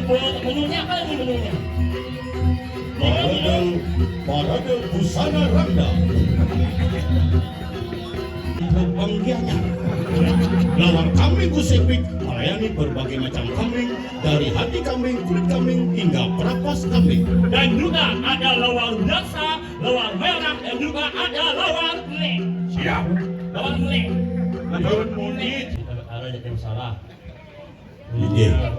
menunya apa ini menunya? Parade busana randa. Penggiatnya. Lawar kambing Gusepik melayani berbagai macam kambing, dari hati kambing, kulit kambing, hingga perapas kambing. Dan juga ada lawar daksa, lawar merah, dan juga ada lawar kulit. Siap. Lawar kulit. Turun murid. Ada yang salah. Iya.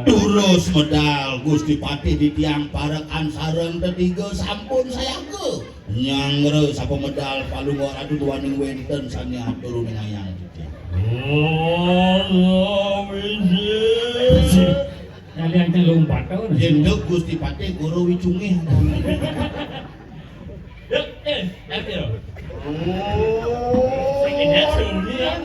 Terus medal Gusti Patih di tiang parekan sareng tetiga sampun sayaga. Nyangre sapa medal palungor adu duaning wenten sani atur ngayang. Oh, wiji. Kalian lompat tau. Jenduk Gusti Patih guru wicungih. Oh. Ini sunian.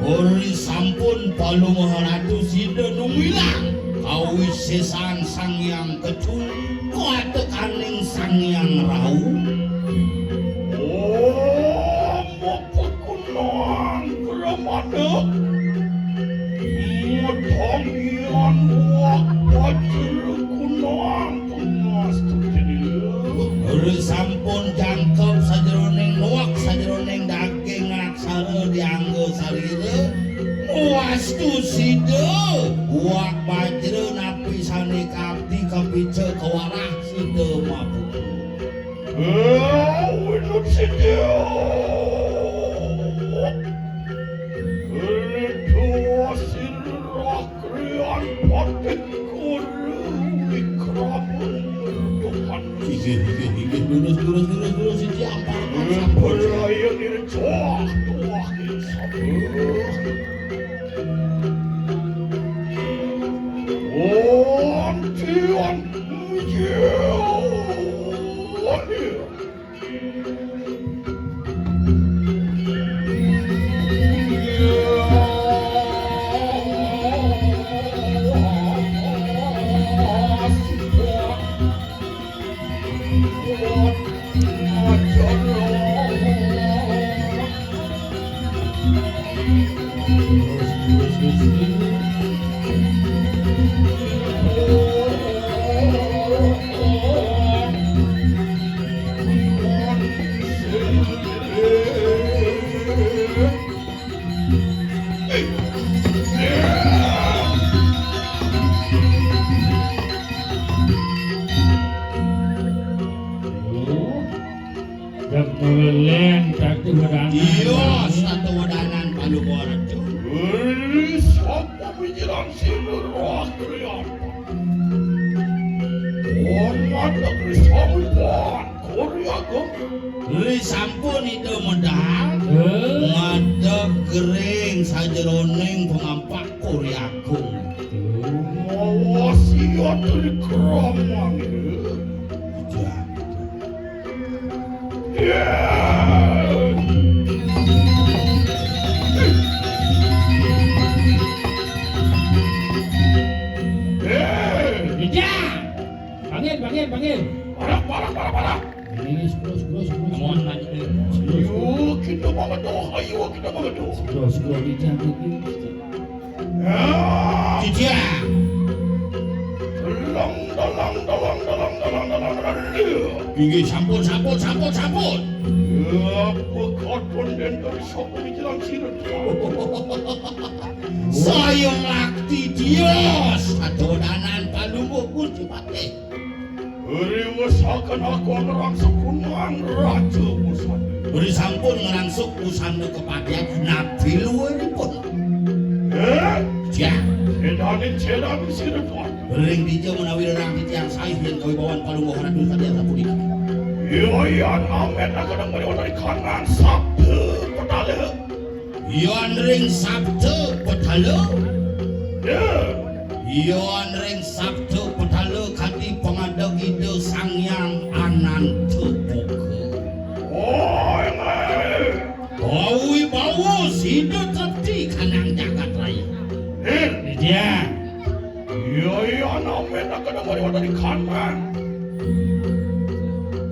Ori sampun palungor adu sida numilang kawis sesan sang yang kecul kuatekaning sang yang rau. Oh, mapekunan gramada mutangian wak wajir kunang pengastu ori sampun jangkep sajeroning nuak sajeroning daging aksara dianggo salire wastu sida wak bajra napisane kapti kepice kewarah sida mabuk winut sida itu sirah krian patik kuru ikramun Tuhan lurus siji ampar beraya dircoak tuah insabah Tian Muleng satu wadanan. Iya, satu wadanan palungor adu. Sapa pikiran sinur roh kriyan. Hormat negeri sampun Korea gem. Li sampun itu medal. Ngadeg gering sajeroning pengampak Korea gem. Wasiat dari keramang. Panggil. Parah. Ini sepuluh. Mohon lanjut. Ayo kita mengedoh. Sepuluh dijaga ini. Tidak. Dalang. Gigi sampun. Pekoton dan dari sopo dijelang sirut. Saya lakti dios. Satu danan palunggo Gusti Patih. Riwasakan aku ngerangsuk kunang raja busana. Beri sampun ngerangsuk busana kepada nabi luaripun. Ya, cedanin sirut. Ring dijeu menawi rerang titiang saih yen kawibawan palungguhan adu kadiata punika. Yoyan amet kadang melewat dari kanan sabtu petale. Yon ring sabtu petale. Ya. Yon ring sabtu petale kadi pangadeg ide Sangyang Ananta Boga. Oh, Bawi bawa sido tepti kanang jagat raya. Dia. Yoyan amet kadang melewat dari kanan.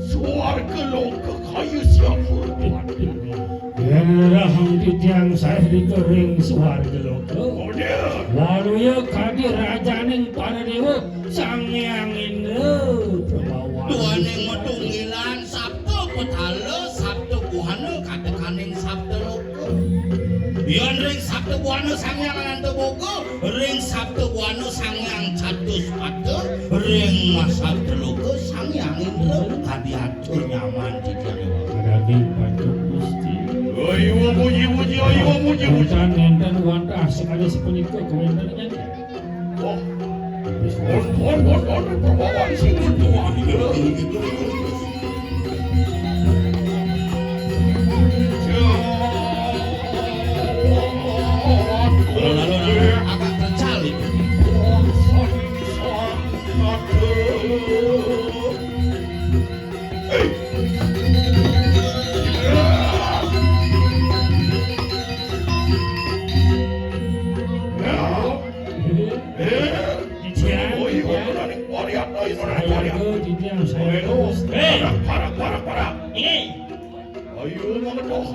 Suarga loka kayu siap furtuan. Rahang titiang saya di kering suarga loka. Oh dia. Waluya kadi rajaning para dewa Sangyang Indra Prabhawana. Duaning medungilan sabtu petale sabtu buhana kadekaning sabtu loka. Yon ring sabtu buhana Sangyang Ananta Boga, ring sabtu buhana Sangyang Catuspada, ring sabtu loka Sangyang Indra kadi atur nyaman titiang dewa. Kadagi pancuk gusti. Ayo muji, ayo muji. Hutan enten wantah sekali sepunika kewentan nyanyi. Oh, perbawaan sing furtuan. Lalu agak tercal itu. Parah. Ayo mengedoh.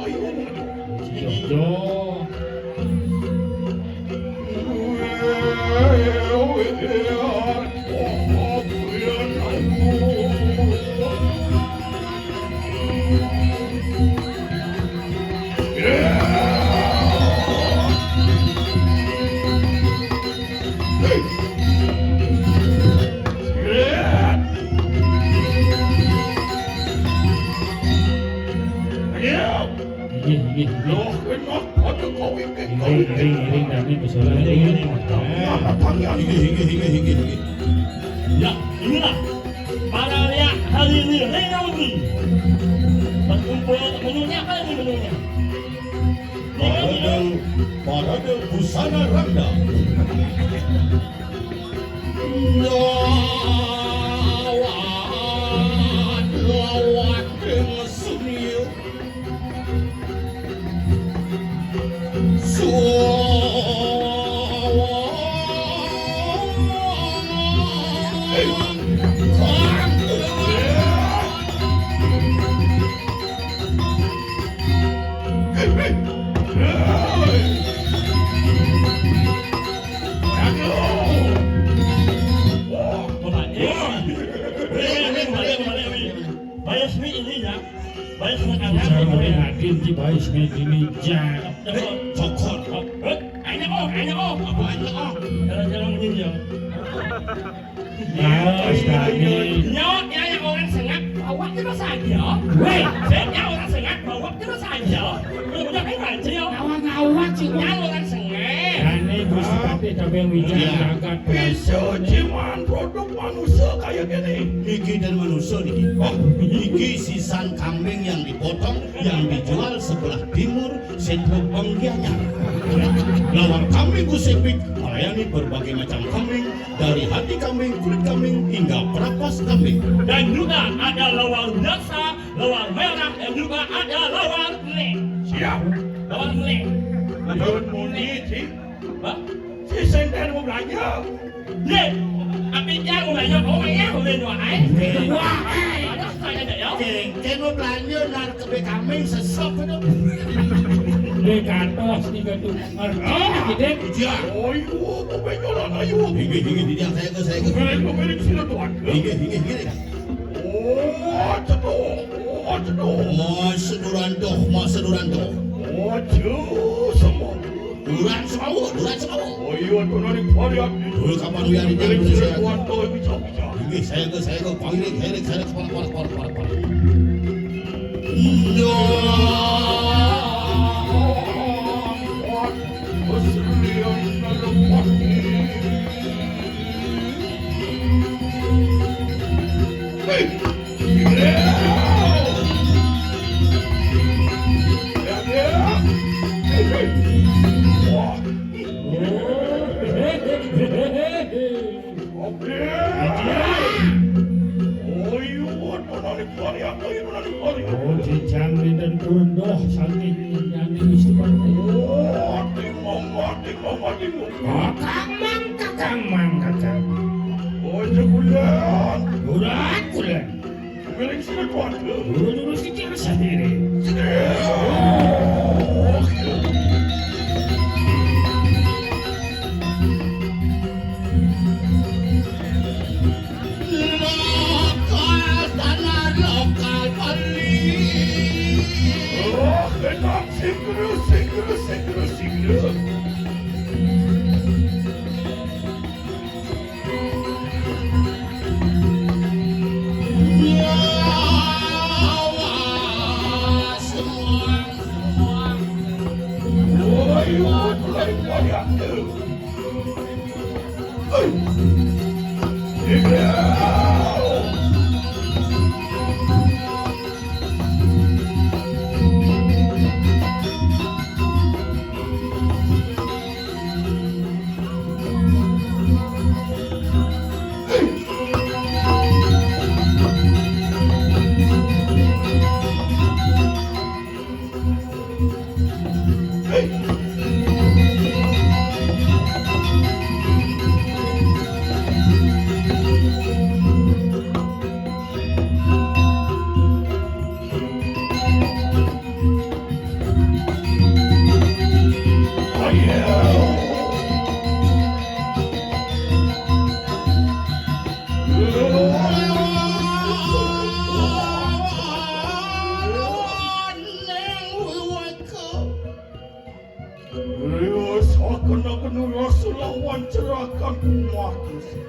Ring dami bersolah ring. Ya, inilah para lihat hari ini Renaudi berkumpul menunya apa ini menunya? Parade busana randa. Lawan dengan sunyi. Hadir di bais di meja. Cokor. Jalan-jalan meninjau. Tadi. Orang sengat bawa terus saja. Weh, Orang sengat bawa terus saja. Udah kan banjir. ngawang sih. Orang sengat. Ini Gusti Pati Tabeng Wijaya Jagat Bisa cuman produk manusia kayak gini. Niki dan manusia niki. Niki sisan kambing yang dipotong yang dijual sebelah timur Setro Penggianyar. Lawar kambing Gusepik melayani berbagai macam kambing dari hati kambing, kulit kambing hingga perapas kambing. Dan juga ada lawar biasa, lawar merah, dan juga ada lawar melek. Siap. Lawar melek. Menurut Muni, Si Senten mau belanja. Ye, apa yang mau belanja? Oh, ya, mau belanja apa? Wah, ada saya ada ya. Keng mau belanja nar ke kambing sesop itu. Di kantos tiga tuh. Gede. Iya. Oh, ibu, mau benjolan ayo. Hingga dia saya ke. Milik sini tuan. Hingga. Oh, cedoh. Mas seduran doh. Oh, semua. Duran semau. Oh, iya, tuh nanti varian. Dulu kapan dia di Milik jalan sini saya. tuan, tuh bisa. Hingga saya ke panggil saya kepala. Oh, jejang dan turun doh saking nyani istipati. Kakang mang. Kulan. Dulu si Cik sendiri.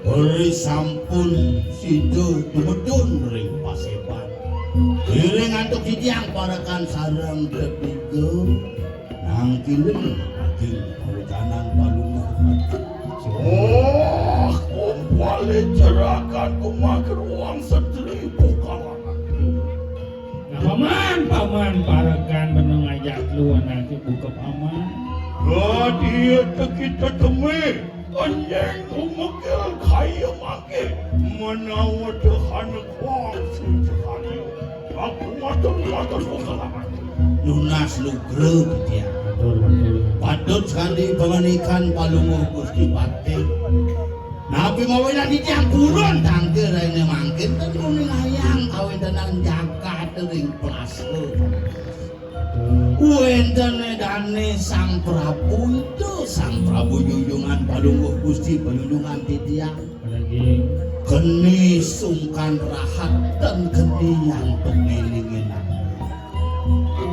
Beri sampun sido tumedun ring paseban. Iring antuk sitiang parakan sarang ketiga. Nang kileng aging kawicanan palunguh. Kumpali cerakan kumakan uang 1.000 kalangan. Paman parakan meneng ajak luan nanti buka paman. Dia kita temui. Anjing umukil kaya make menawa Tuhan kuang sejahani aku mata sokalaman Lunas lugre dia. Patut sekali pemanikan palunguh Gusti Pati. Nabi mawila di tiang kurun tangke rene mangkin ten kuning ayang kawentenan jagat ring plaske. Wentene dane Sang Prabu itu Sang Prabu junjungan palungguh Gusti panjunjungan titiang geni sungkan rahat dan geni yang pengelingin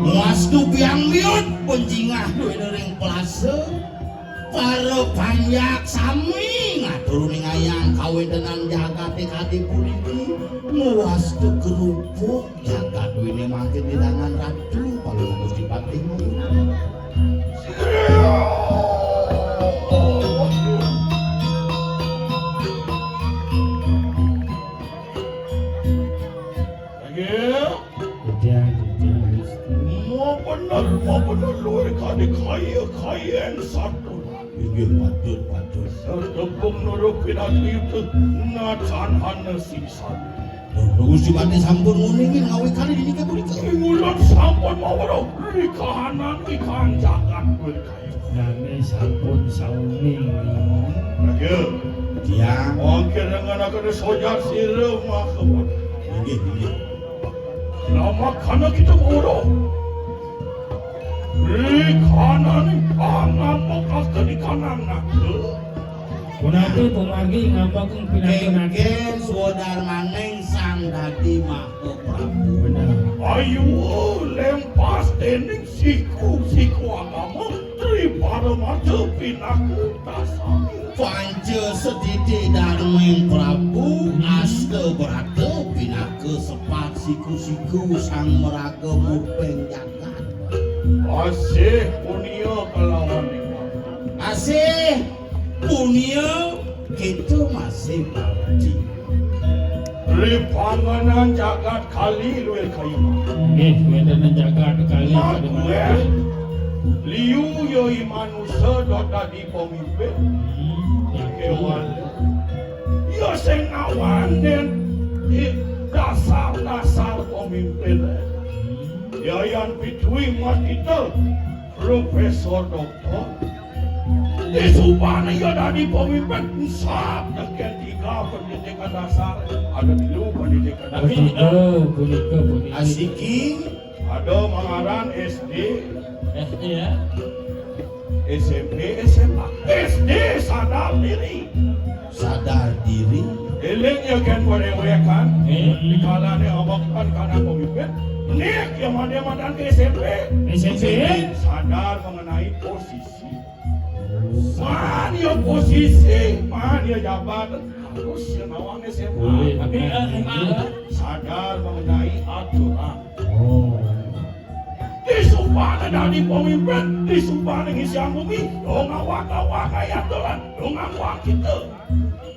muastu biang miut pencingah duwe ring plase para banyak sami ngatur ning ayang kawentenan jagate kadi puniki muastu kerupuk jagat duwe mangkin di tangan ratu palungguh Gusti Pati. Mau benar luar kaya satu. Iya patut. Tepung nuruk pinatu itu nacan hana sisan. Gusti Pati sampun nguningin ngawi kali ini ke punika. Mulan sampun mawaro ikahanan ikahan jagat berkaya. Nami sampun sauning. Lagi. Dia. Mungkin dengan akan sojar sirah makabat. Iya. Lama kana kita mawaro. Ikahanan akan ikahanan nak. Kunati pemagi ngapakung pinatu-natu. Kengken swadar maneng Sang Dadi Maha Prabu. Benar. Ayu lempas dening siku agama Menteri Paramaja pinaku dasar. Panca sedidi Darming Prabu asta berata pinaka sepat siku-siku Sang Meraga Murpeng Jagat. Asih punia kelawan Asih punia kita masih bakti. Lipanganan jagat kali luel kayu. Nggih, wonten jagat kali pada Gue liu yoi manusia dota di pemimpin kewan. Yo sing ngawanen di dasar pemimpin. Yayan Pitui mat itu profesor doktor. Di Subana ya dari pemimpin sab dengan 3 pendidikan dasar, ada 3 pendidikan dasar. Punika. Asiki Ada mengaran SD, SD ya. SMP, SMA. SD sadar diri. sadar diri Elengnya kan werewekan. Di kalanya abakan karena pemimpin. Nek yang mana SMP. SMP. Sadar mengenai posisi. Mana posisi, mana jabatan. Harus yang awang SMA. Boleh. Sadar mengenai aturan. Oh. Disumpah dari pemimpin, disumpah dengan siang bumi, dong awak ya Tuhan, dong awak kita.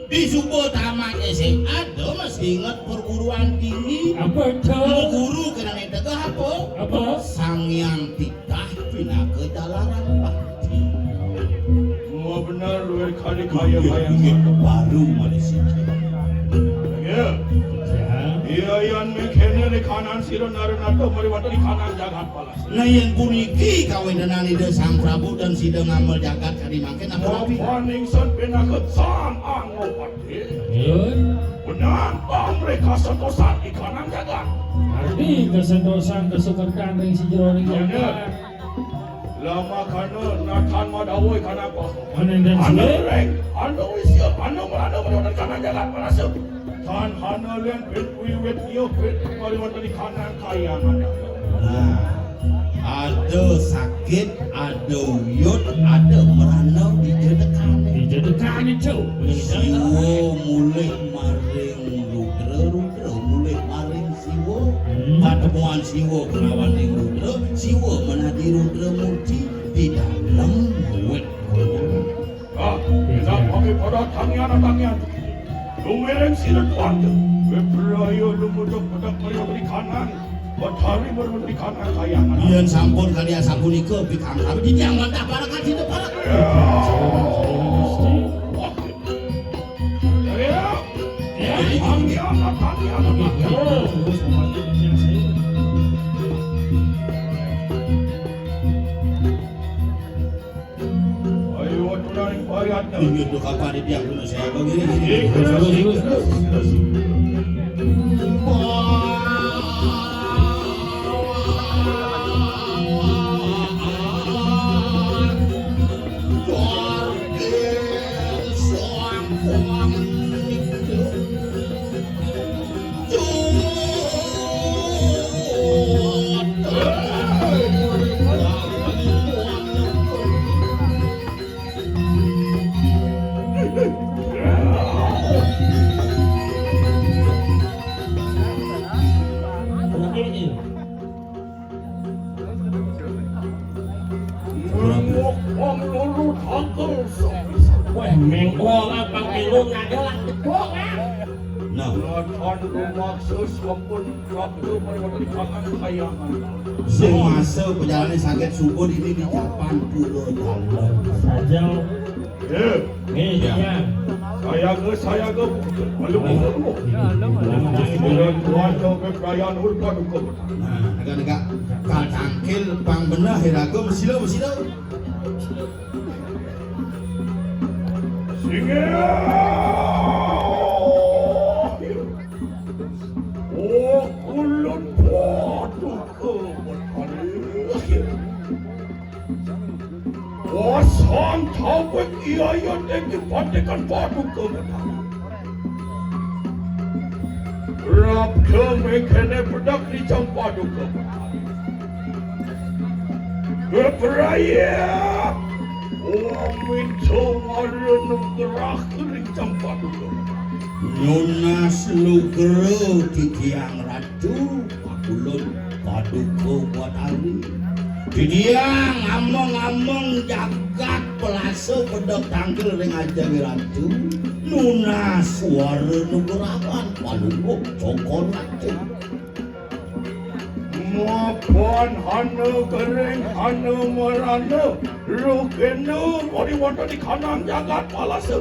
di subuh tamat SMA do mesti ingat perguruan tinggi Apa mau itu? guru kena ngetega apa Apa? sangyang titah pina ke dalaran bakti Mau benar lu kali kaya ingin baru Malaysia Ya, iya yang mekene di kanan sirah narunato meriwata di kanan jagat palas. nah yang puniki kawinan ide sang Prabu dan sidang ngamal jagat kadi makin apa lagi Ningson pinaketsan ang opati. Yun. Benar, mereka sentosan di kanan jagat. Arti kesentosan kesukaan ring si Jroning jagat. Lama kana natan madawai kanapa. Anen dan Anu sile. reng, anu isya, anu meriwata di kanan jagat palas. Tan hana len wiwet iyo meriwata di kanan kayangan. nah ada sakit ada uyut ada merana di jedekan Dijedekan itu. siwo mulai maring rudra mulai maring siwo patemuan siwo kelawan ning rudra siwo menadi rudra murti di dalam wet Kita pakai pada tangian. Lumereng silat wanda. Bebrayo lumudok pada meriwata di kanan. Batari meriwata di kanan kayangan. Yen sampun kalian sapunika pikang kami di tiang mantap parakan situ parak ini tuh kapan di tiang dulu saya begini Mengkol apa kilo adalah tekok nah semasa perjalanan sakit subur ini di 80 tahun saja. Ya. Saya ke malu tuan ke perayaan urban hukum. nah agak-agak kacangkil pang bener hirago mesilo Oh, kulun waduh oh, santau buat iya yang dipandikan waduh Rap kemekene pedak di campadu Keperaya Oh, minto marianum gerak di campadu Nunas lugero di tiang ratu pakulun paduko buat hari Didiang ngomong-ngomong jagat pelase pedok tangkil ring ajang ratu nuna suara nugurawan palunggup cokor ratu Maupun hana kering hana merana Rukenu Wadi wada di kanan jagat palase